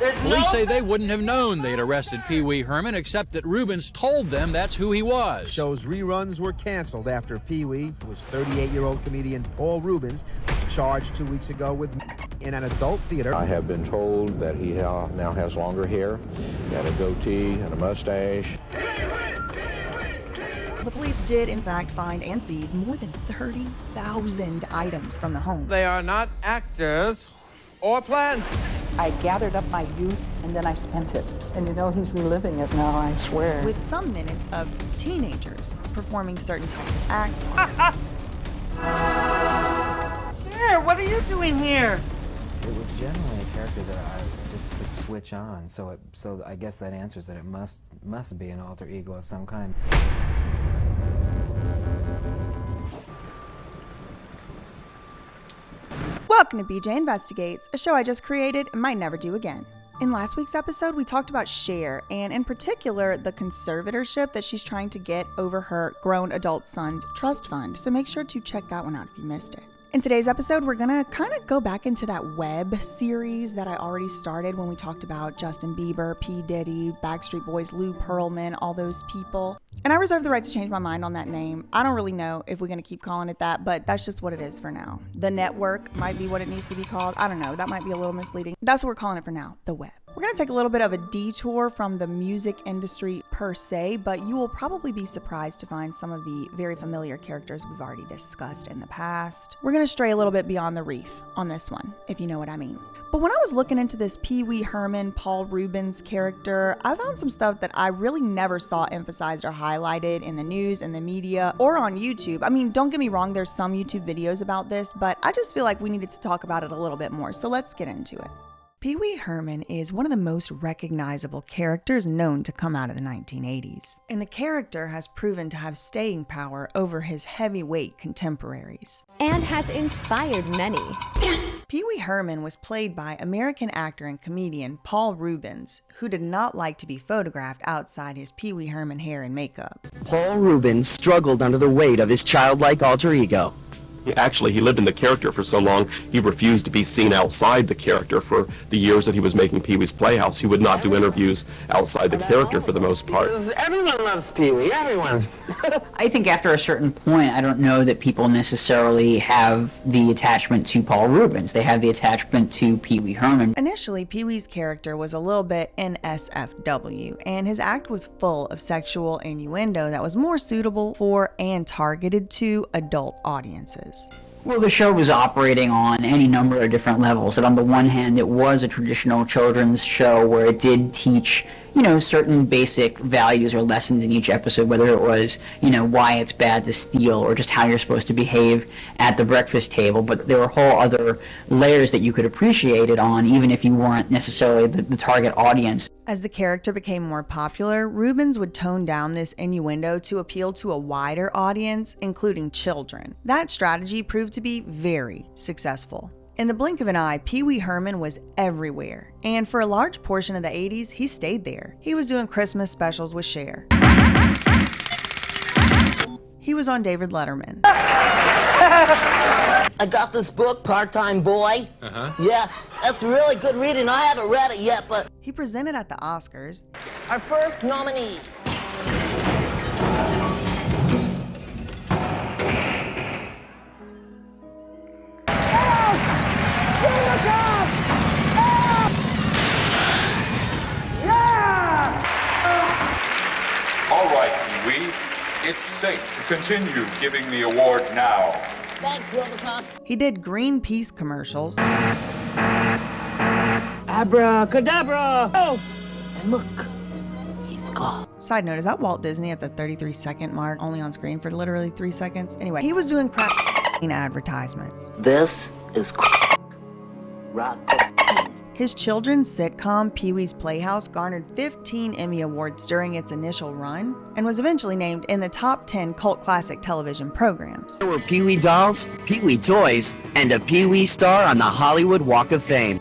Police say they wouldn't have known they'd arrested Pee-Wee Herman, except that Reubens told them that's who he was. Show's reruns were canceled after Pee-Wee, who was 38-year-old comedian Paul Reubens, was charged 2 weeks ago with in an adult theater. I have been told that he now has longer hair, he had a goatee and a mustache. The police did, in fact, find and seize more than 30,000 items from the home. They are not actors or plants. I gathered up my youth and then I spent it. And you know, he's reliving it now, I swear. With some minutes of teenagers performing certain types of acts. Sure, what are you doing here? It was generally a character that I just could switch on, so I guess that answers that it must be an alter ego of some kind. Welcome to BJ Investigates, a show I just created and might never do again. In last week's episode, we talked about Cher, and in particular, the conservatorship that she's trying to get over her grown adult son's trust fund, so make sure to check that one out if you missed it. In today's episode, we're gonna kind of go back into that web series that I already started when we talked about Justin Bieber, P. Diddy, Backstreet Boys, Lou Pearlman, all those people. And I reserve the right to change my mind on that name. I don't really know if we're gonna keep calling it that, but that's just what it is for now. The network might be what it needs to be called. I don't know, that might be a little misleading. That's what we're calling it for now, the web. We're going to take a little bit of a detour from the music industry per se, but you will probably be surprised to find some of the very familiar characters we've already discussed in the past. We're going to stray a little bit beyond the reef on this one, if you know what I mean. But when I was looking into this Pee-Wee Herman, Paul Reubens character, I found some stuff that I really never saw emphasized or highlighted in the news, in the media, or on YouTube. I mean, don't get me wrong, there's some YouTube videos about this, but I just feel like we needed to talk about it a little bit more, so let's get into it. Pee-Wee Herman is one of the most recognizable characters known to come out of the 1980s, and the character has proven to have staying power over his heavyweight contemporaries. And has inspired many. Pee-Wee Herman was played by American actor and comedian Paul Reubens, who did not like to be photographed outside his Pee-Wee Herman hair and makeup. Paul Reubens struggled under the weight of his childlike alter ego. Actually, he lived in the character for so long, he refused to be seen outside the character for the years that he was making Pee-wee's Playhouse. He would not do interviews outside the character for the most part. Everyone loves Pee-wee, everyone. I think after a certain point, I don't know that people necessarily have the attachment to Paul Reubens. They have the attachment to Pee-Wee Herman. Initially, Pee-wee's character was a little bit NSFW, and his act was full of sexual innuendo that was more suitable for and targeted to adult audiences. Well, the show was operating on any number of different levels. And on the one hand, it was a traditional children's show where it did teach, certain basic values or lessons in each episode, whether it was, why it's bad to steal or just how you're supposed to behave at the breakfast table. But there were whole other layers that you could appreciate it on, even if you weren't necessarily the target audience. As the character became more popular, Reubens would tone down this innuendo to appeal to a wider audience, including children. That strategy proved to be very successful. In the blink of an eye, Pee-Wee Herman was everywhere, and for a large portion of the 80s, he stayed there. He was doing Christmas specials with Cher. He was on David Letterman. I got this book, Part-Time Boy. Yeah, that's really good reading. I haven't read it yet, but... He presented at the Oscars. Our first nominee. All right, Pee-wee. It's safe to continue giving the award now. Thanks, Robocop. He did Greenpeace commercials. Abracadabra! Oh! And look, he's gone. Side note, is that Walt Disney at the 33-second mark, only on screen for literally 3 seconds? Anyway, he was doing crap advertisements. This is rock. His children's sitcom, Pee-wee's Playhouse, garnered 15 Emmy Awards during its initial run and was eventually named in the top 10 cult classic television programs. There were Pee-wee dolls, Pee-wee toys, and a Pee-wee star on the Hollywood Walk of Fame.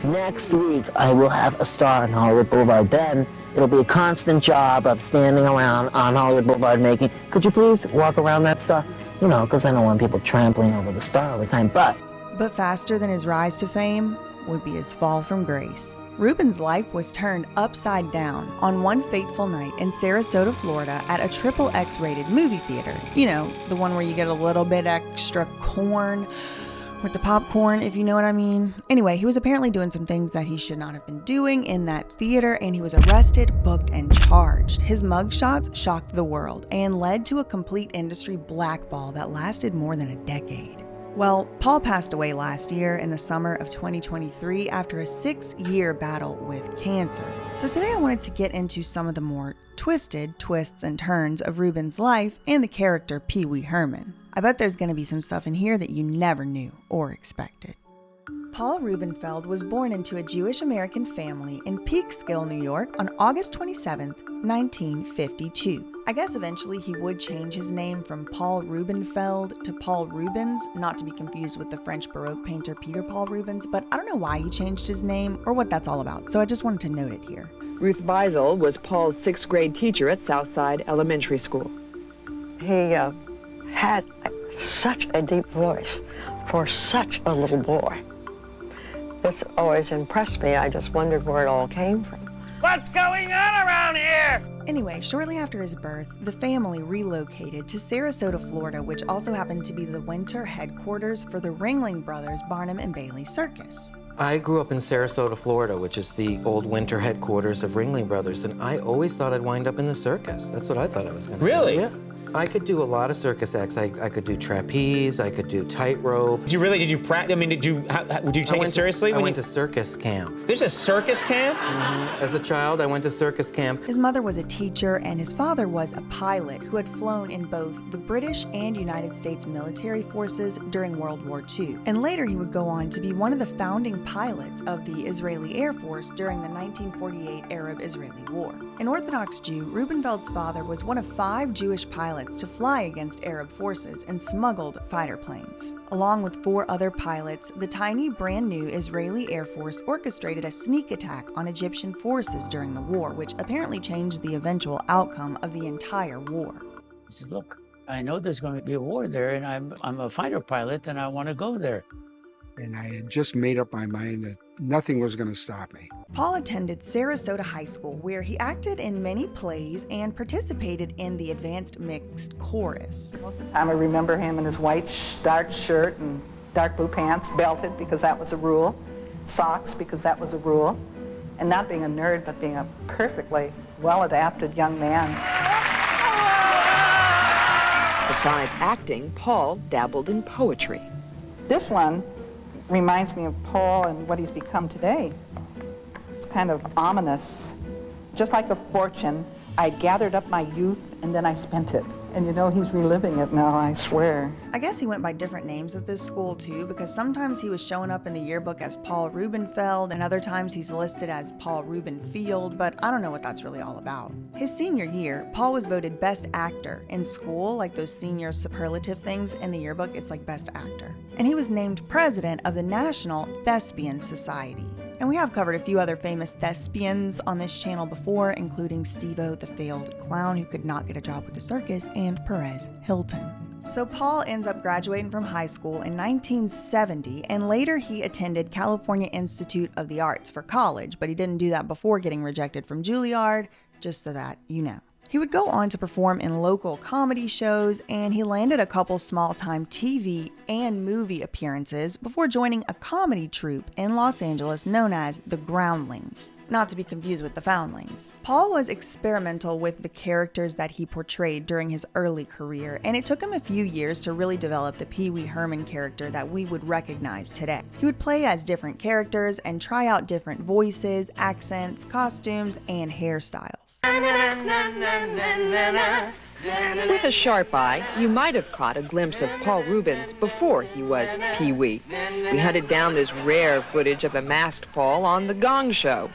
Next week, I will have a star on Hollywood Boulevard. Then it'll be a constant job of standing around on Hollywood Boulevard making, could you please walk around that star? Because I don't want people trampling over the star all the time, But faster than his rise to fame would be his fall from grace. Reubens' life was turned upside down on one fateful night in Sarasota, Florida at a XXX rated movie theater. You know, the one where you get a little bit extra corn with the popcorn, if you know what I mean. Anyway, he was apparently doing some things that he should not have been doing in that theater, and he was arrested, booked, and charged. His mugshots shocked the world and led to a complete industry blackball that lasted more than a decade. Well, Paul passed away last year in the summer of 2023 after a 6-year battle with cancer. So today I wanted to get into some of the more twisted twists and turns of Reubens' life and the character Pee-Wee Herman. I bet there's going to be some stuff in here that you never knew or expected. Paul Reubenfeld was born into a Jewish-American family in Peekskill, New York on August 27, 1952. I guess eventually he would change his name from Paul Reubenfeld to Paul Reubens, not to be confused with the French Baroque painter Peter Paul Rubens, but I don't know why he changed his name or what that's all about, so I just wanted to note it here. Ruth Beisel was Paul's 6th grade teacher at Southside Elementary School. He had such a deep voice for such a little boy. This always impressed me. I just wondered where it all came from. What's going on around here? Anyway, shortly after his birth, the family relocated to Sarasota, Florida, which also happened to be the winter headquarters for the Ringling Brothers Barnum and Bailey Circus. I grew up in Sarasota, Florida, which is the old winter headquarters of Ringling Brothers, and I always thought I'd wind up in the circus. That's what I thought I was going to do. Really? Yeah. I could do a lot of circus acts. I could do trapeze, I could do tightrope. Did you practice? I mean, did you take it seriously? I went to circus camp. There's a circus camp? Mm-hmm. As a child, I went to circus camp. His mother was a teacher, and his father was a pilot who had flown in both the British and United States military forces during World War II. And later he would go on to be one of the founding pilots of the Israeli Air Force during the 1948 Arab-Israeli War. An Orthodox Jew, Reubenfeld's father was one of 5 Jewish pilots to fly against Arab forces and smuggled fighter planes. Along with 4 other pilots, the tiny brand new Israeli Air Force orchestrated a sneak attack on Egyptian forces during the war, which apparently changed the eventual outcome of the entire war. He says, look, I know there's going to be a war there, and I'm a fighter pilot, and I want to go there. And I had just made up my mind that nothing was going to stop me. Paul attended Sarasota High School, where he acted in many plays and participated in the advanced mixed chorus. Most of the time I remember him in his white starched shirt and dark blue pants, belted because that was a rule, socks because that was a rule, and not being a nerd but being a perfectly well-adapted young man. Besides acting, Paul dabbled in poetry. This one reminds me of Paul and what he's become today. It's kind of ominous. Just like a fortune, I gathered up my youth and then I spent it. And you know, he's reliving it now, I swear. I guess he went by different names at this school too, because sometimes he was showing up in the yearbook as Paul Reubenfeld, and other times he's listed as Paul Reubenfield, but I don't know what that's really all about. His senior year, Paul was voted Best Actor. In school, like those senior superlative things in the yearbook, it's like Best Actor. And he was named president of the National Thespian Society. And we have covered a few other famous thespians on this channel before, including Steve-O, the failed clown who could not get a job with the circus, and Perez Hilton. So Paul ends up graduating from high school in 1970, and later he attended California Institute of the Arts for college, but he didn't do that before getting rejected from Juilliard, just so that you know. He would go on to perform in local comedy shows, and he landed a couple small-time TV and movie appearances before joining a comedy troupe in Los Angeles known as the Groundlings, not to be confused with the Foundlings. Paul was experimental with the characters that he portrayed during his early career, and it took him a few years to really develop the Pee-Wee Herman character that we would recognize today. He would play as different characters and try out different voices, accents, costumes, and hairstyles. With a sharp eye, you might have caught a glimpse of Paul Reubens before he was Pee-Wee. We hunted down this rare footage of a masked Paul on The Gong Show.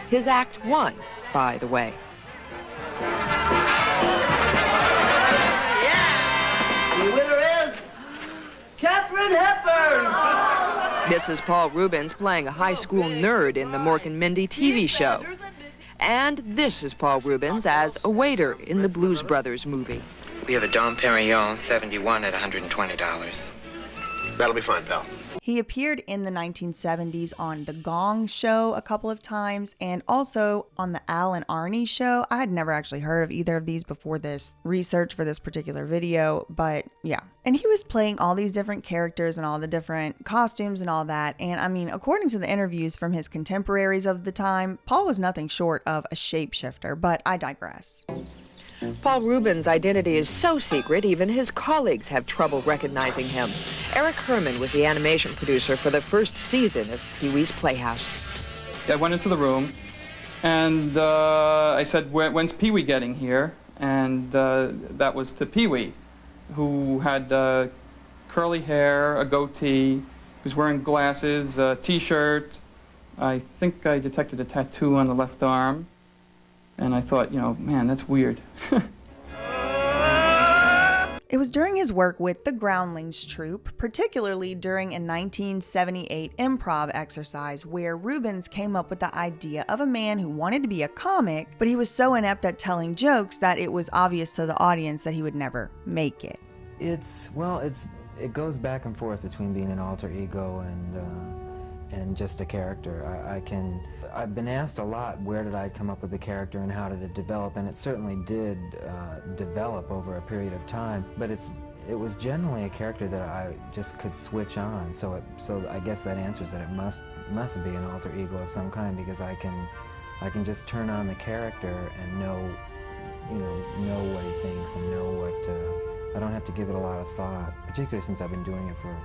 His Act 1, by the way. The winner is Katharine Hepburn! This is Paul Reubens playing a high school nerd in the Mork and Mindy TV show. And this is Paul Reubens as a waiter in the Blues Brothers movie. We have a Dom Perignon 71 at $120. That'll be fine, pal. He appeared in the 1970s on The Gong Show a couple of times and also on The Al and Arnie Show. I had never actually heard of either of these before this research for this particular video, but yeah. And he was playing all these different characters and all the different costumes and all that. And I mean, according to the interviews from his contemporaries of the time, Paul was nothing short of a shapeshifter, but I digress. Paul Reubens' identity is so secret, even his colleagues have trouble recognizing him. Eric Herman was the animation producer for the first season of Pee-wee's Playhouse. I went into the room, and I said, when's Pee-wee getting here? And that was to Pee-wee, who had curly hair, a goatee, was wearing glasses, a T-shirt. I think I detected a tattoo on the left arm. And I thought, you know, man, that's weird. It was during his work with the Groundlings troupe, particularly during a 1978 improv exercise where Reubens came up with the idea of a man who wanted to be a comic, but he was so inept at telling jokes that it was obvious to the audience that he would never make it. It goes back and forth between being an alter ego and just a character. I've been asked a lot, where did I come up with the character and how did it develop, and it certainly did develop over a period of time, but it was generally a character that I just could switch on, so I guess that answers that it must be an alter ego of some kind, because I can just turn on the character and know what he thinks and know what, I don't have to give it a lot of thought, particularly since I've been doing it for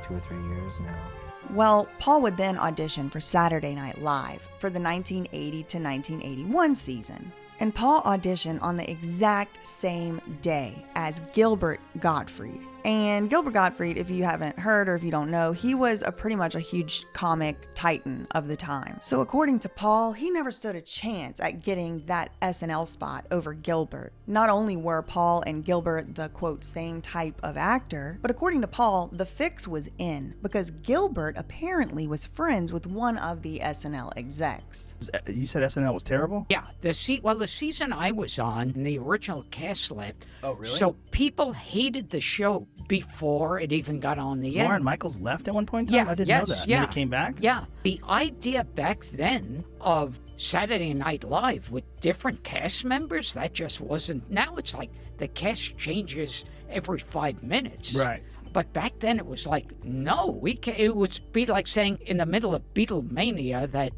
2 or 3 years now. Well, Paul would then audition for Saturday Night Live for the 1980 to 1981 season. And Paul auditioned on the exact same day as Gilbert Gottfried. And Gilbert Gottfried, if you haven't heard or if you don't know, he was pretty much a huge comic titan of the time. So according to Paul, he never stood a chance at getting that SNL spot over Gilbert. Not only were Paul and Gilbert the quote same type of actor, but according to Paul, the fix was in because Gilbert apparently was friends with one of the SNL execs. You said SNL was terrible? Yeah, the season I was on, the original cast left. Oh, really? So people hated the show before it even got on the air. Lorne Michaels left at one point in time? Yeah, I didn't know that. Yeah. And he came back? Yeah. The idea back then of Saturday Night Live with different cast members, that just wasn't. Now it's like the cast changes every 5 minutes. Right. But back then it was like, no, it would be like saying in the middle of Beatlemania that,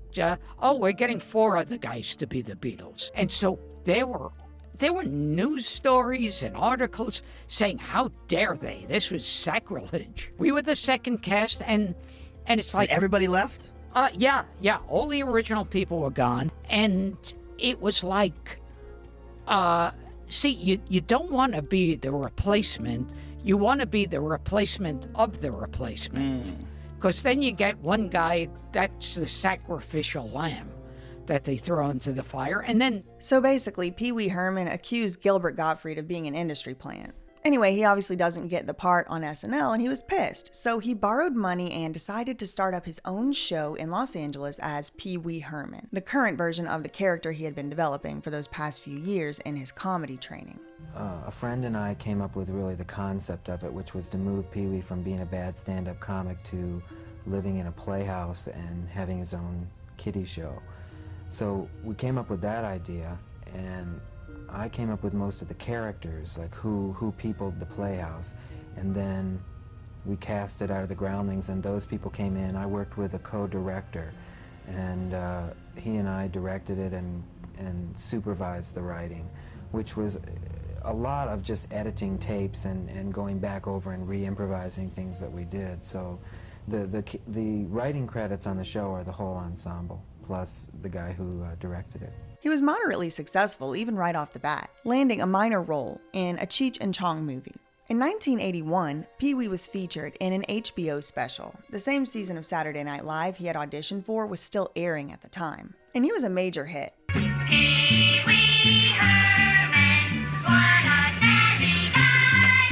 we're getting 4 other guys to be the Beatles. And so there were news stories and articles saying, how dare they? This was sacrilege. We were the second cast, and it's like... And everybody left? Yeah. All the original people were gone. And it was like, you don't want to be the replacement. You want to be the replacement of the replacement. Because then you get one guy that's the sacrificial lamb that they throw into the fire, and then... So basically, Pee-Wee Herman accused Gilbert Gottfried of being an industry plant. Anyway, he obviously doesn't get the part on SNL, and he was pissed. So he borrowed money and decided to start up his own show in Los Angeles as Peewee Herman, the current version of the character he had been developing for those past few years in his comedy training. A friend and I came up with really the concept of it, which was to move Pee-wee from being a bad stand-up comic to living in a playhouse and having his own kiddie show. So we came up with that idea, and I came up with most of the characters, like who peopled the Playhouse, and then we cast it out of the Groundlings, and those people came in. I worked with a co-director, and he and I directed it and supervised the writing, which was a lot of just editing tapes and going back over and re-improvising things that we did. So the writing credits on the show are the whole ensemble, plus the guy who directed it. He was moderately successful even right off the bat, landing a minor role in a Cheech and Chong movie. In 1981, Pee-wee was featured in an HBO special. The same season of Saturday Night Live he had auditioned for was still airing at the time, and he was a major hit. Pee-wee Herman, what a snazzy guy!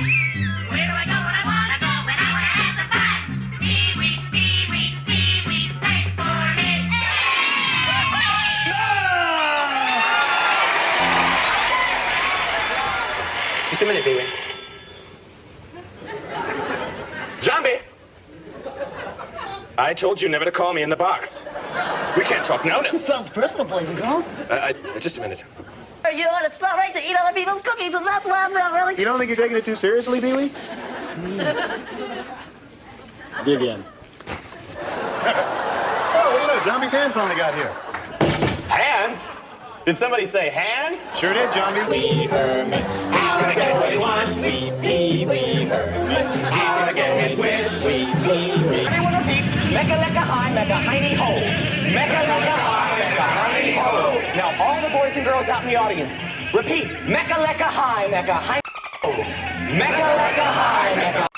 Where do I go when I want to go when I want to have some fun? Pee-wee, Pee-wee, Pee-wee, thanks for it! Just a minute, Pee-wee. Zombie! I told you never to call me in the box. We can't talk now. This sounds personal, boys and girls. Just a minute. You know, it's not right to eat other people's cookies, and that's why I'm not really... You don't think you're taking it too seriously, Pee-Wee? Dig in. Oh, look at that. Zombie's hands finally got here. Hands? Did somebody say hands? Sure did, Zombie. Pee-Wee Herman, he's gonna get what he wants. See Pee-Wee Herman, he's gonna get his wish. See Pee-Wee. Everyone repeat. Mecca lecca high, mecca hiney ho. Mecca lecca high, mecca hiney ho. Now all the boys and girls out in the audience, repeat. Mecca lecca high, mecca hiney ho. Mecca lecca high, mecca.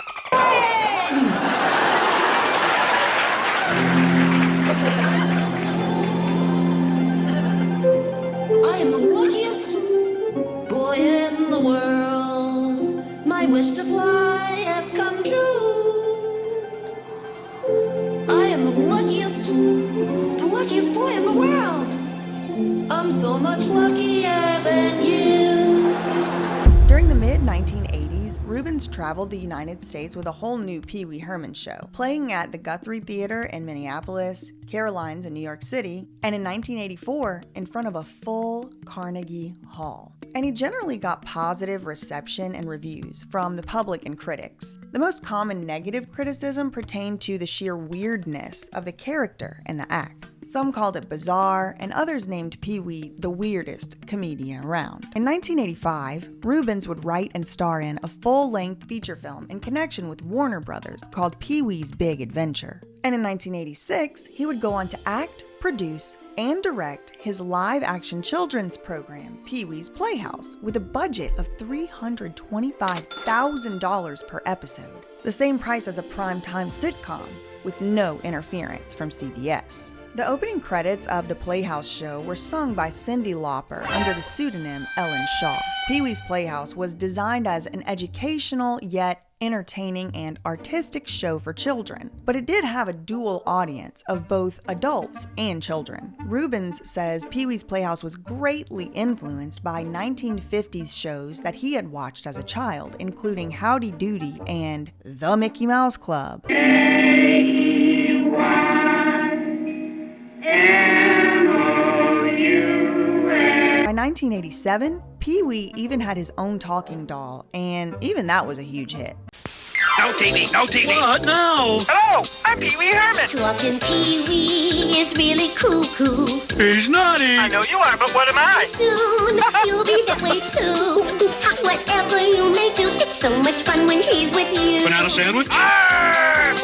I am the luckiest boy in the world. My wish to fly has come true. I am the luckiest boy in the world. I'm so much luckier than you. During the mid-1980s, Reubens traveled the United States with a whole new Pee-Wee Herman show, playing at the Guthrie Theater in Minneapolis, Caroline's in New York City, and in 1984, in front of a full Carnegie Hall. And he generally got positive reception and reviews from the public and critics. The most common negative criticism pertained to the sheer weirdness of the character and the act. Some called it bizarre, and others named Pee-Wee the weirdest comedian around. In 1985, Reubens would write and star in a full-length feature film in connection with Warner Brothers called Pee-Wee's Big Adventure. And in 1986, he would go on to act, produce, and direct his live-action children's program, Pee-Wee's Playhouse, with a budget of $325,000 per episode, the same price as a prime-time sitcom, with no interference from CBS. The opening credits of the Playhouse show were sung by Cyndi Lauper under the pseudonym Ellen Shaw. Pee-Wee's Playhouse was designed as an educational yet entertaining and artistic show for children, but it did have a dual audience of both adults and children. Reubens says Pee-Wee's Playhouse was greatly influenced by 1950s shows that he had watched as a child, including Howdy Doody and The Mickey Mouse Club. By 1987, Pee-Wee even had his own talking doll, and even that was a huge hit. No TV, no TV. What? No. Hello, I'm Pee-Wee Herman. Talking Pee-Wee is really cuckoo. He's naughty. I know you are, but what am I? Soon you'll be that way too. Whatever you may do, it's so much fun when he's with you. Banana sandwich?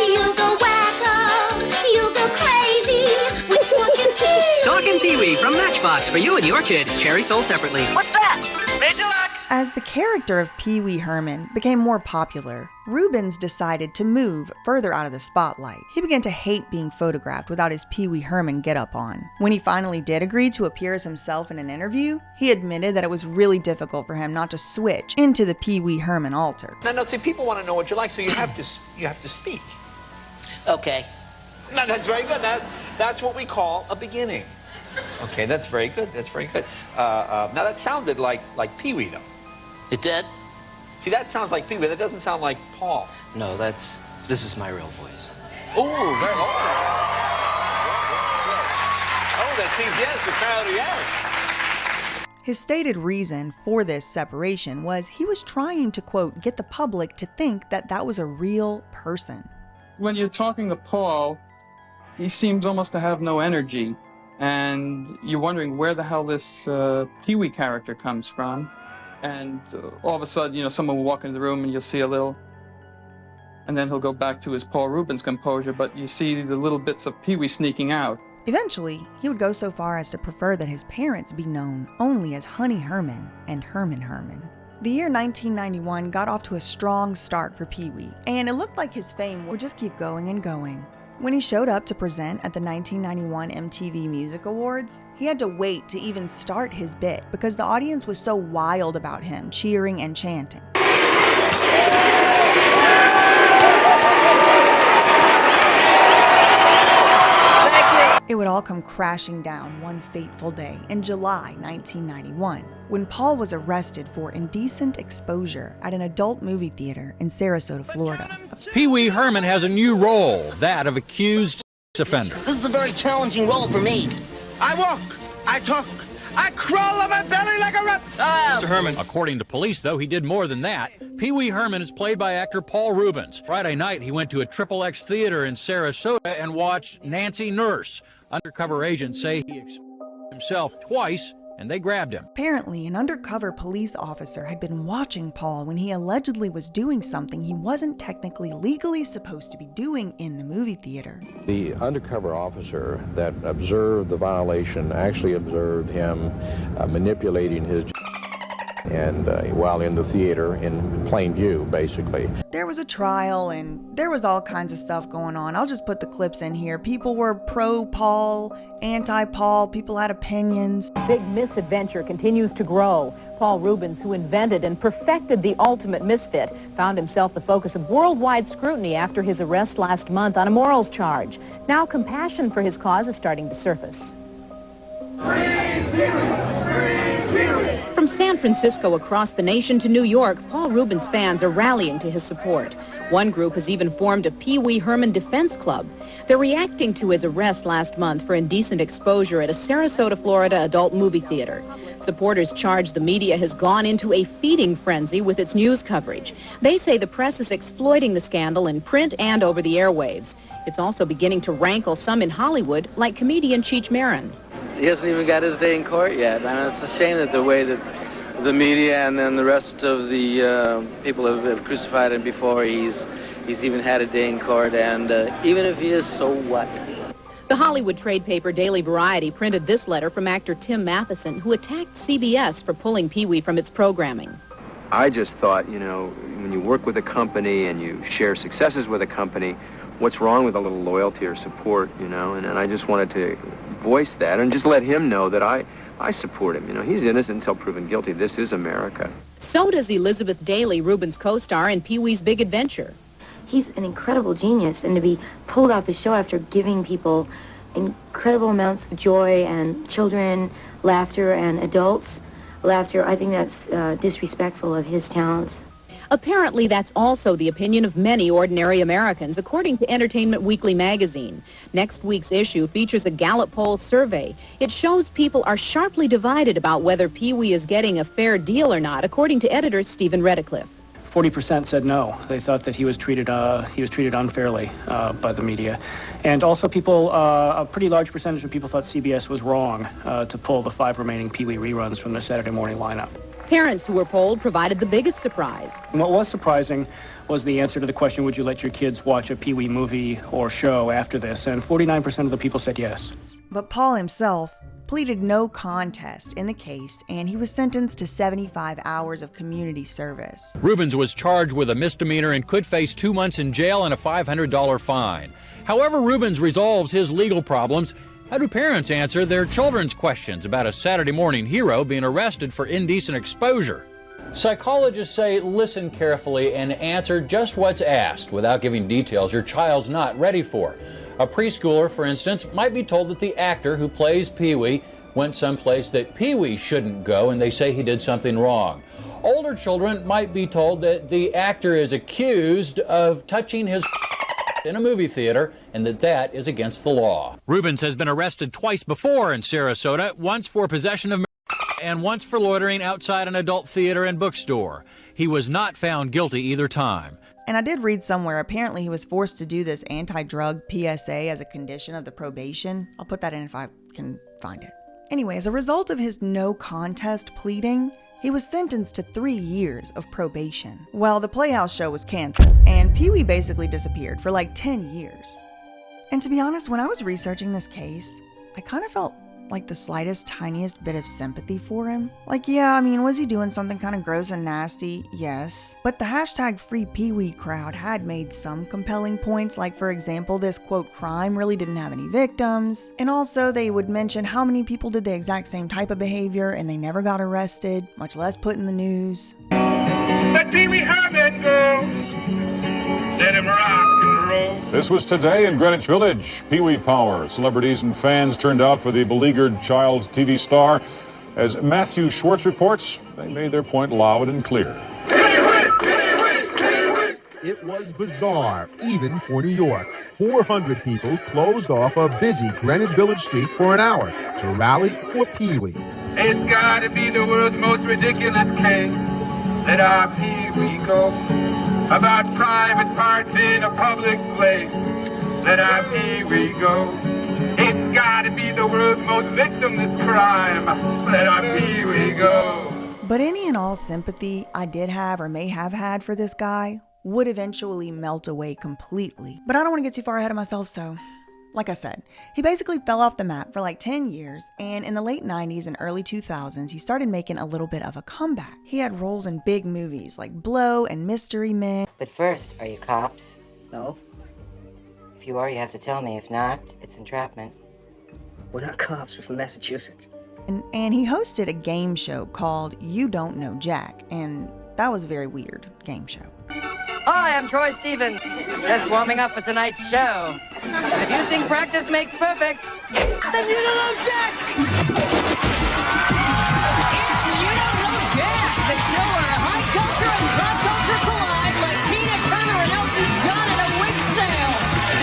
You'll go wacko, you'll go crazy when talking Pee-Wee. Talking Pee-Wee from Matchbox for you and your kid. Cherry sold separately. What's that? Major luck. As the character of Pee-Wee Herman became more popular, Reubens decided to move further out of the spotlight. He began to hate being photographed without his Pee-Wee Herman getup on. When he finally did agree to appear as himself in an interview, he admitted that it was really difficult for him not to switch into the Pee-Wee Herman alter. No, see, people want to know what you like, so you have to speak. Okay. No, that's very good. That's what we call a beginning. Okay, that's very good. That's very good. Now that sounded like Pee-Wee, though. It did? See, that sounds like Pee-Wee. That doesn't sound like Paul. No, this is my real voice. Oh, very well. Oh, that seems, yes, the crowd, yes. His stated reason for this separation was he was trying to, quote, get the public to think that that was a real person. When you're talking to Paul, he seems almost to have no energy. And you're wondering where the hell this Pee-Wee character comes from. And all of a sudden, someone will walk into the room and you'll see a little, and then he'll go back to his Paul Reubens composure, but you see the little bits of Pee-Wee sneaking out. Eventually, he would go so far as to prefer that his parents be known only as Honey Herman and Herman Herman. The year 1991 got off to a strong start for Pee-Wee, and it looked like his fame would just keep going and going. When he showed up to present at the 1991 MTV Music Awards, he had to wait to even start his bit because the audience was so wild about him, cheering and chanting. It would all come crashing down one fateful day in July 1991, when Paul was arrested for indecent exposure at an adult movie theater in Sarasota, Florida. Pee-Wee Herman has a new role, that of accused offender. This is a very challenging role for me. I walk, I talk, I crawl on my belly like a reptile. Mr. Herman. According to police, though, he did more than that. Pee-Wee Herman is played by actor Paul Reubens. Friday night, he went to a XXX theater in Sarasota and watched Nancy Nurse. Undercover agents say he exposed himself twice, and they grabbed him. Apparently, an undercover police officer had been watching Paul when he allegedly was doing something he wasn't technically legally supposed to be doing in the movie theater. The undercover officer that observed the violation actually observed him manipulating his and while in the theater in plain view, basically. There was a trial and there was all kinds of stuff going on. I'll just put the clips in here. People were pro-Paul, anti-Paul, people had opinions. Big misadventure continues to grow. Paul Reubens, who invented and perfected the ultimate misfit, found himself the focus of worldwide scrutiny after his arrest last month on a morals charge. Now compassion for his cause is starting to surface. From San Francisco across the nation to New York, Paul Reubens fans are rallying to his support. One group has even formed a Pee-Wee Herman defense club. They're reacting to his arrest last month for indecent exposure at a Sarasota, Florida adult movie theater. Supporters charge the media has gone into a feeding frenzy with its news coverage. They say the press is exploiting the scandal in print and over the airwaves. It's also beginning to rankle some in Hollywood, like comedian Cheech Marin. He hasn't even got his day in court yet. I mean, it's a shame that the way that the media and then the rest of the people have crucified him before he's even had a day in court, and even if he is, so what? The Hollywood trade paper Daily Variety printed this letter from actor Tim Matheson, who attacked CBS for pulling Pee-Wee from its programming. I just thought, you know, when you work with a company and you share successes with a company, what's wrong with a little loyalty or support, you know? And I just wanted to voice that and just let him know that I support him. You know, he's innocent until proven guilty. This is America. So does Elizabeth Daly, Reubens' co-star in Pee-Wee's Big Adventure. He's an incredible genius, and to be pulled off his show after giving people incredible amounts of joy and children laughter and adults laughter, I think that's disrespectful of his talents. Apparently, that's also the opinion of many ordinary Americans, according to Entertainment Weekly magazine. Next week's issue features a Gallup poll survey. It shows people are sharply divided about whether Pee-Wee is getting a fair deal or not, according to editor Stephen Redicliffe. 40% said no. They thought that he was treated unfairly by the media. And also people, a pretty large percentage of people thought CBS was wrong to pull the 5 remaining Pee-Wee reruns from the Saturday morning lineup. Parents who were polled provided the biggest surprise. And what was surprising was the answer to the question, would you let your kids watch a Pee-Wee movie or show after this? And 49% of the people said yes. But Paul himself pleaded no contest in the case, and he was sentenced to 75 hours of community service. Reubens was charged with a misdemeanor and could face 2 months in jail and a $500 fine. However Reubens resolves his legal problems, how do parents answer their children's questions about a Saturday morning hero being arrested for indecent exposure? Psychologists say listen carefully and answer just what's asked without giving details your child's not ready for. A preschooler, for instance, might be told that the actor who plays Pee-Wee went someplace that Pee-Wee shouldn't go and they say he did something wrong. Older children might be told that the actor is accused of touching his in a movie theater and that is against the law. Reubens has been arrested twice before in Sarasota, once for possession of and once for loitering outside an adult theater and bookstore. He was not found guilty either time. And I did read somewhere, apparently he was forced to do this anti-drug PSA as a condition of the probation. I'll put that in if I can find it. Anyway, as a result of his no contest pleading, he was sentenced to 3 years of probation. Well, the Playhouse show was canceled, and Pee-Wee basically disappeared for like 10 years. And to be honest, when I was researching this case, I kind of felt like the slightest, tiniest bit of sympathy for him. Like, yeah, I mean, was he doing something kind of gross and nasty? Yes. But the hashtag Free Pee-Wee crowd had made some compelling points, like, for example, this, quote, crime really didn't have any victims. And also, they would mention how many people did the exact same type of behavior and they never got arrested, much less put in the news. Let Peewee Herman go. Let him rock and roll. This was today in Greenwich Village. Pee-Wee Power. Celebrities and fans turned out for the beleaguered child TV star. As Matthew Schwartz reports, they made their point loud and clear. It was bizarre, even for New York. 400 people closed off a busy Greenwich Village street for an hour to rally for Pee-Wee. It's gotta be the world's most ridiculous case. Let our Pee-Wee go. About private parts in a public place. Let our Pee-Wee go. It's gotta be the world's most victimless crime. Let our Pee-Wee go. But any and all sympathy I did have or may have had for this guy would eventually melt away completely. But I don't want to get too far ahead of myself, so like I said, he basically fell off the map for like 10 years, and in the late 90s and early 2000s, he started making a little bit of a comeback. He had roles in big movies like Blow and Mystery Men. But first, are you cops? No. If you are, you have to tell me. If not, it's entrapment. We're not cops. We're from Massachusetts. And he hosted a game show called You Don't Know Jack, and that was a very weird game show. Hi, I'm Troy Stevens, just warming up for tonight's show. And if you think practice makes perfect, then you don't know Jack! It's You Don't Know Jack, the show where high culture and pop culture collide like Tina Turner and Elton John at a wig sale.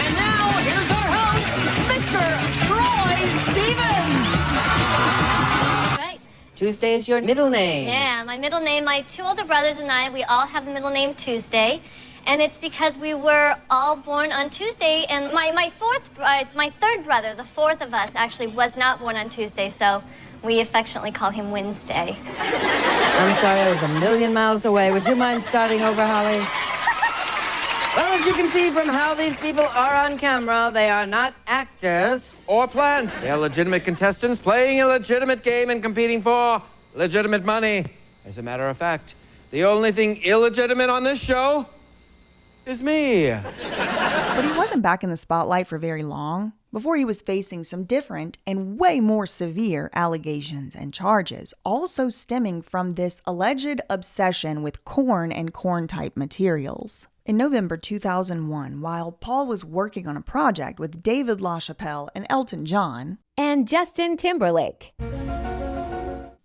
And now, here's our host, Mr. Troy Stevens. Right. Tuesday is your middle name. Yeah, my middle name, my two older brothers and I, we all have the middle name Tuesday. And it's because we were all born on Tuesday, and my third brother, the fourth of us, actually was not born on Tuesday, so we affectionately call him Wednesday. I'm sorry, I was a million miles away. Would you mind starting over, Holly? Well, as you can see from how these people are on camera, they are not actors or plants. They are legitimate contestants playing a legitimate game and competing for legitimate money. As a matter of fact, the only thing illegitimate on this show is me. But he wasn't back in the spotlight for very long before he was facing some different and way more severe allegations and charges, also stemming from this alleged obsession with corn and corn-type materials. In November 2001, while Paul was working on a project with David LaChapelle and Elton John and Justin Timberlake,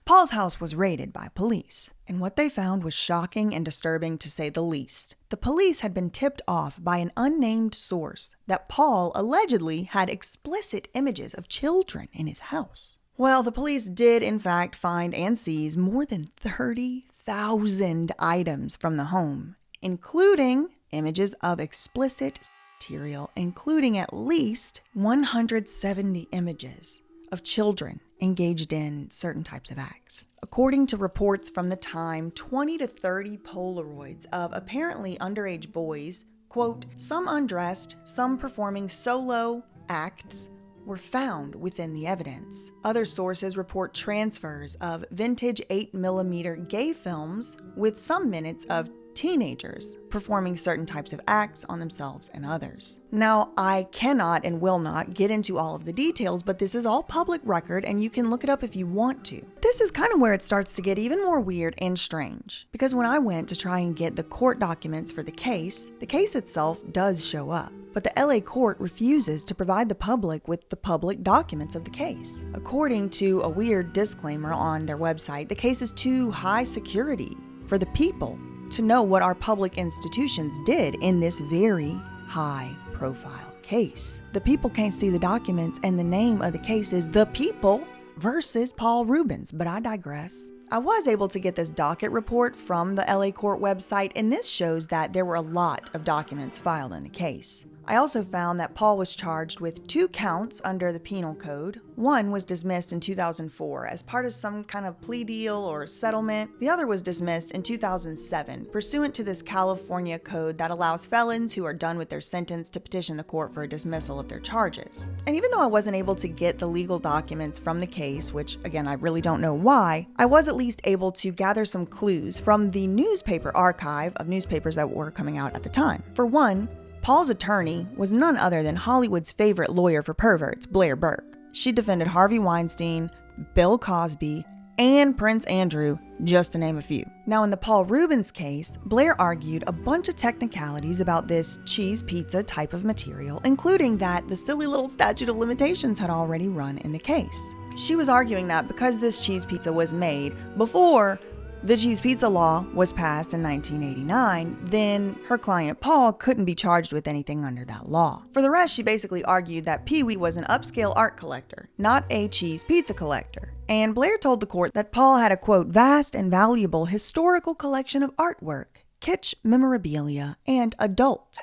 Paul's house was raided by police, and what they found was shocking and disturbing to say the least. The police had been tipped off by an unnamed source that Paul allegedly had explicit images of children in his house. Well, the police did in fact find and seize more than 30,000 items from the home, including images of explicit material, including at least 170 images of children engaged in certain types of acts. According to reports from the time, 20 to 30 Polaroids of apparently underage boys, quote, some undressed, some performing solo acts, were found within the evidence. Other sources report transfers of vintage 8mm gay films with some minutes of teenagers performing certain types of acts on themselves and others. Now, I cannot and will not get into all of the details, but this is all public record and you can look it up if you want to. This is kind of where it starts to get even more weird and strange, because when I went to try and get the court documents for the case itself does show up, but the LA court refuses to provide the public with the public documents of the case. According to a weird disclaimer on their website, the case is too high security for the people to know what our public institutions did in this very high-profile case. The people can't see the documents, and the name of the case is The People versus Paul Reubens, but I digress. I was able to get this docket report from the LA court website, and this shows that there were a lot of documents filed in the case. I also found that Paul was charged with 2 counts under the penal code. One was dismissed in 2004 as part of some kind of plea deal or settlement. The other was dismissed in 2007, pursuant to this California code that allows felons who are done with their sentence to petition the court for a dismissal of their charges. And even though I wasn't able to get the legal documents from the case, which again, I really don't know why, I was at least able to gather some clues from the newspaper archive of newspapers that were coming out at the time. For one, Paul's attorney was none other than Hollywood's favorite lawyer for perverts, Blair Burke. She defended Harvey Weinstein, Bill Cosby, and Prince Andrew, just to name a few. Now, in the Paul Reubens case, Blair argued a bunch of technicalities about this cheese pizza type of material, including that the silly little statute of limitations had already run in the case. She was arguing that because this cheese pizza was made before the cheese pizza law was passed in 1989, then her client Paul couldn't be charged with anything under that law. For the rest, she basically argued that Pee-wee was an upscale art collector, not a cheese pizza collector. And Blair told the court that Paul had a, quote, vast and valuable historical collection of artwork, kitsch memorabilia, and adult.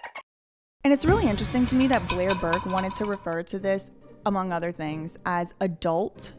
And it's really interesting to me that Blair Burke wanted to refer to this, among other things, as adult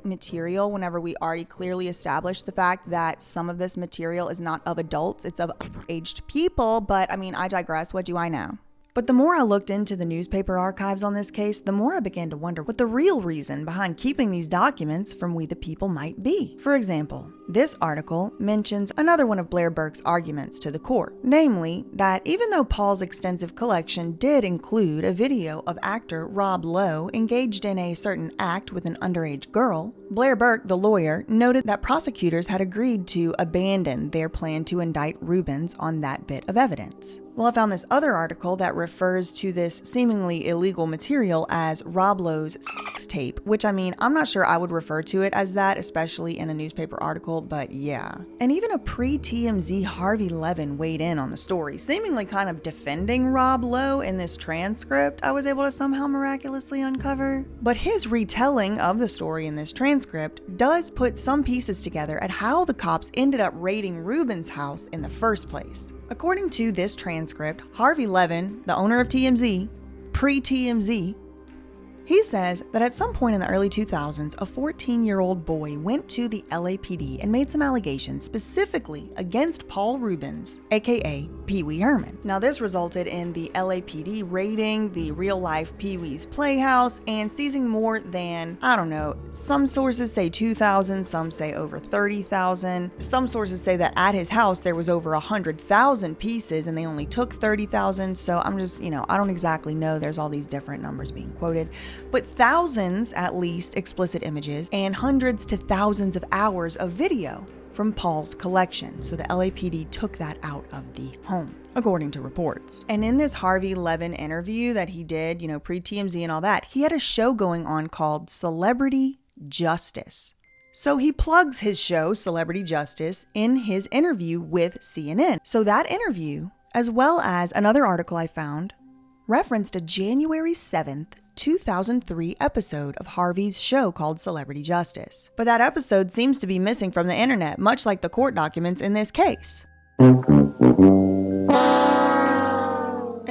material whenever we already clearly established the fact that some of this material is not of adults, it's of aged people. But I mean, I digress. What do I know? But the more I looked into the newspaper archives on this case, the more I began to wonder what the real reason behind keeping these documents from we the people might be. For example, this article mentions another one of Blair Burke's arguments to the court, namely that even though Paul's extensive collection did include a video of actor Rob Lowe engaged in a certain act with an underage girl, Blair Burke, the lawyer, noted that prosecutors had agreed to abandon their plan to indict Reubens on that bit of evidence. Well, I found this other article that refers to this seemingly illegal material as Rob Lowe's sex tape, which I mean, I'm not sure I would refer to it as that, especially in a newspaper article, but yeah. And even a pre-TMZ Harvey Levin weighed in on the story, seemingly kind of defending Rob Lowe in this transcript I was able to somehow miraculously uncover. But his retelling of the story in this transcript does put some pieces together at how the cops ended up raiding Reubens' house in the first place. According to this transcript, Harvey Levin, the owner of TMZ, pre-TMZ, he says that at some point in the early 2000s, a 14-year-old boy went to the LAPD and made some allegations specifically against Paul Reubens, aka Pee-Wee Herman. Now this resulted in the LAPD raiding the real-life Pee-wee's Playhouse and seizing more than, I don't know, some sources say 2,000, some say over 30,000. Some sources say that at his house there was over 100,000 pieces and they only took 30,000. So I'm just, I don't exactly know. There's all these different numbers being quoted. But thousands, at least, explicit images and hundreds to thousands of hours of video from Paul's collection. So the LAPD took that out of the home, according to reports. And in this Harvey Levin interview that he did, pre-TMZ and all that, he had a show going on called Celebrity Justice. So he plugs his show, Celebrity Justice, in his interview with CNN. So that interview, as well as another article I found, referenced a January 7th, 2003 episode of Harvey's show called Celebrity Justice. But that episode seems to be missing from the internet, much like the court documents in this case. And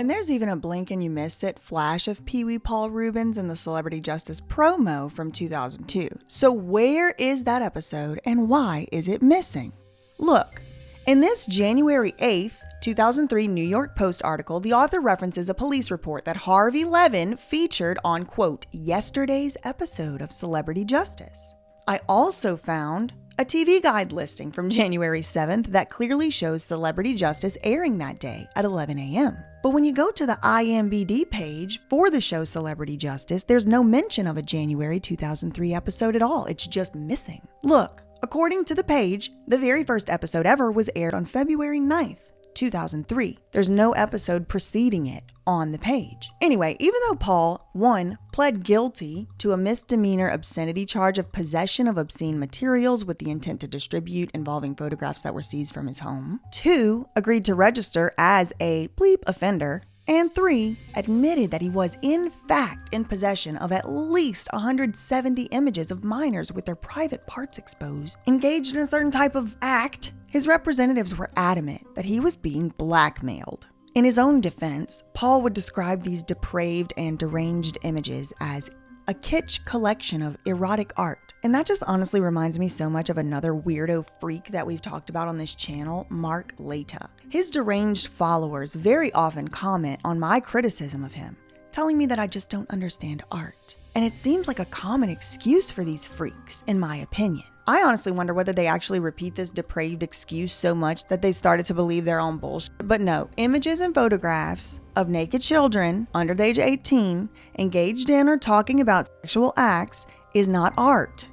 there's even a blink and you missed it flash of Pee-wee Paul Reubens in the Celebrity Justice promo from 2002. So where is that episode and why is it missing? Look, in this January 8th, 2003 New York Post article, the author references a police report that Harvey Levin featured on, quote, yesterday's episode of Celebrity Justice. I also found a TV guide listing from January 7th that clearly shows Celebrity Justice airing that day at 11 a.m. But when you go to the IMDb page for the show Celebrity Justice, there's no mention of a January 2003 episode at all. It's just missing. Look, according to the page, the very first episode ever was aired on February 9th. 2003. There's no episode preceding it on the page. Anyway, even though Paul, 1, pled guilty to a misdemeanor obscenity charge of possession of obscene materials with the intent to distribute involving photographs that were seized from his home, 2, agreed to register as a bleep offender, and 3, admitted that he was in fact in possession of at least 170 images of minors with their private parts exposed, engaged in a certain type of act, his representatives were adamant that he was being blackmailed. In his own defense, Paul would describe these depraved and deranged images as a kitsch collection of erotic art. And that just honestly reminds me so much of another weirdo freak that we've talked about on this channel, Mark Leta. His deranged followers very often comment on my criticism of him, telling me that I just don't understand art. And it seems like a common excuse for these freaks, in my opinion. I honestly wonder whether they actually repeat this depraved excuse so much that they started to believe their own bullshit. But no, images and photographs of naked children under the age of 18 engaged in or talking about sexual acts is not art.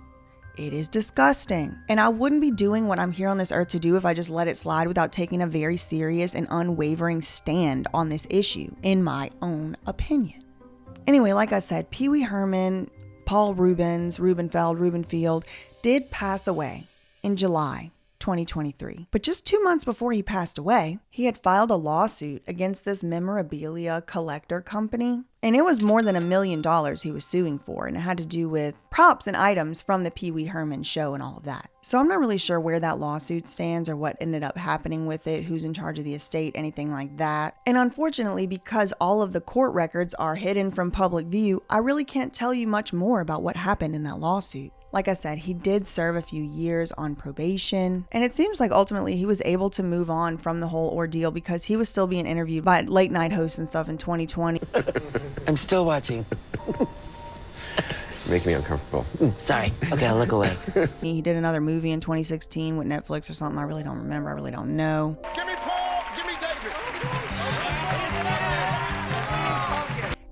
It is disgusting. And I wouldn't be doing what I'm here on this earth to do if I just let it slide without taking a very serious and unwavering stand on this issue, in my own opinion. Anyway, like I said, Pee-Wee Herman, Paul Reubens, Rubenfield, did pass away in July 2023. But just 2 months before he passed away, he had filed a lawsuit against this memorabilia collector company. And it was more than $1 million he was suing for, and it had to do with props and items from the Pee-Wee Herman show and all of that. So I'm not really sure where that lawsuit stands or what ended up happening with it, who's in charge of the estate, anything like that. And unfortunately, because all of the court records are hidden from public view, I really can't tell you much more about what happened in that lawsuit. Like I said, he did serve a few years on probation, and it seems like ultimately he was able to move on from the whole ordeal because he was still being interviewed by late night hosts and stuff in 2020. I'm still watching. Make me uncomfortable. Sorry. Okay, I'll look away. He did another movie in 2016 with Netflix or something. I really don't remember. I really don't know. Give me Paul, give me David.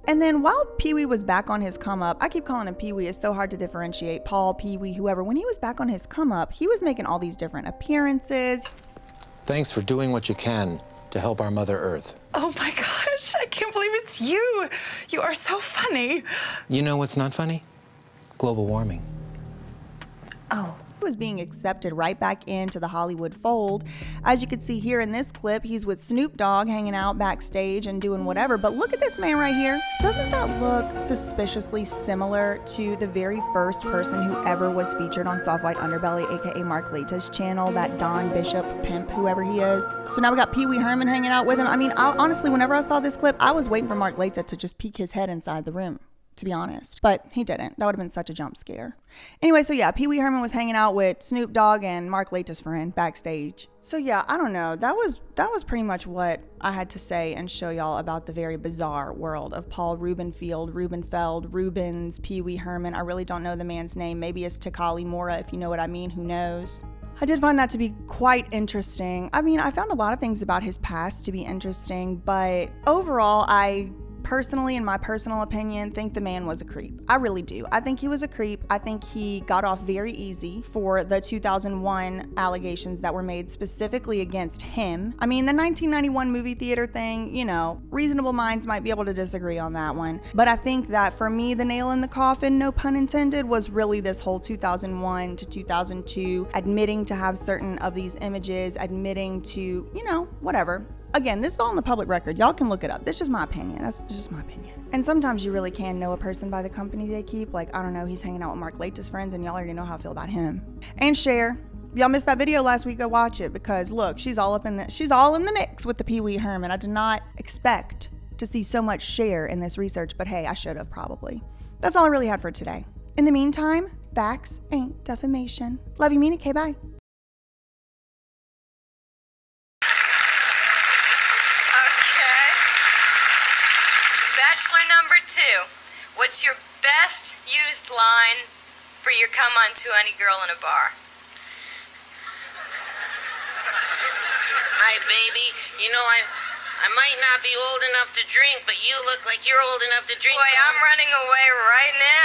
And then while Pee-Wee was back on his come up, I keep calling him Pee-Wee, it's so hard to differentiate Paul, Pee-Wee, whoever. When he was back on his come up, he was making all these different appearances. Thanks for doing what you can to help our Mother Earth. Oh my gosh, I can't believe it's you. You are so funny. You know what's not funny? Global warming. Oh. He was being accepted right back into the Hollywood fold. As you can see here in this clip, he's with Snoop Dogg hanging out backstage and doing whatever. But look at this man right here. Doesn't that look suspiciously similar to the very first person who ever was featured on Soft White Underbelly, aka Mark Lata's channel, that Don Bishop pimp, whoever he is? So now we got Pee-Wee Herman hanging out with him. I mean, honestly, whenever I saw this clip, I was waiting for Mark Lata to just peek his head inside the room, to be honest. But he didn't. That would have been such a jump scare. Anyway, so yeah, Pee-Wee Herman was hanging out with Snoop Dogg and Mark Lata's friend backstage. So yeah, I don't know. That was pretty much what I had to say and show y'all about the very bizarre world of Paul Reubens, Pee-Wee Herman. I really don't know the man's name. Maybe it's Takali Mora, if you know what I mean. Who knows? I did find that to be quite interesting. I mean, I found a lot of things about his past to be interesting, but overall, I personally, in my personal opinion, think the man was a creep. I really do. I think he was a creep. I think he got off very easy for the 2001 allegations that were made specifically against him. I mean, the 1991 movie theater thing, you know, reasonable minds might be able to disagree on that one. But I think that for me, the nail in the coffin, no pun intended, was really this whole 2001 to 2002, admitting to have certain of these images, admitting to, you know, whatever. Again, this is all in the public record. Y'all can look it up. That's just my opinion. That's just my opinion. And sometimes you really can know a person by the company they keep. Like, I don't know, he's hanging out with Mark Lata's friends, and y'all already know how I feel about him. And Cher. Y'all missed that video last week, go watch it, because look, she's all in the mix with the Pee-Wee Herman. I did not expect to see so much Cher in this research, but hey, I should have probably. That's all I really had for today. In the meantime, facts ain't defamation. Love you, mean it. Okay, bye. Bachelor number 2, what's your best used line for your come on to any girl in a bar? Hi, baby. You know, I might not be old enough to drink, but you look like you're old enough to drink. Boy, I'm running away right now.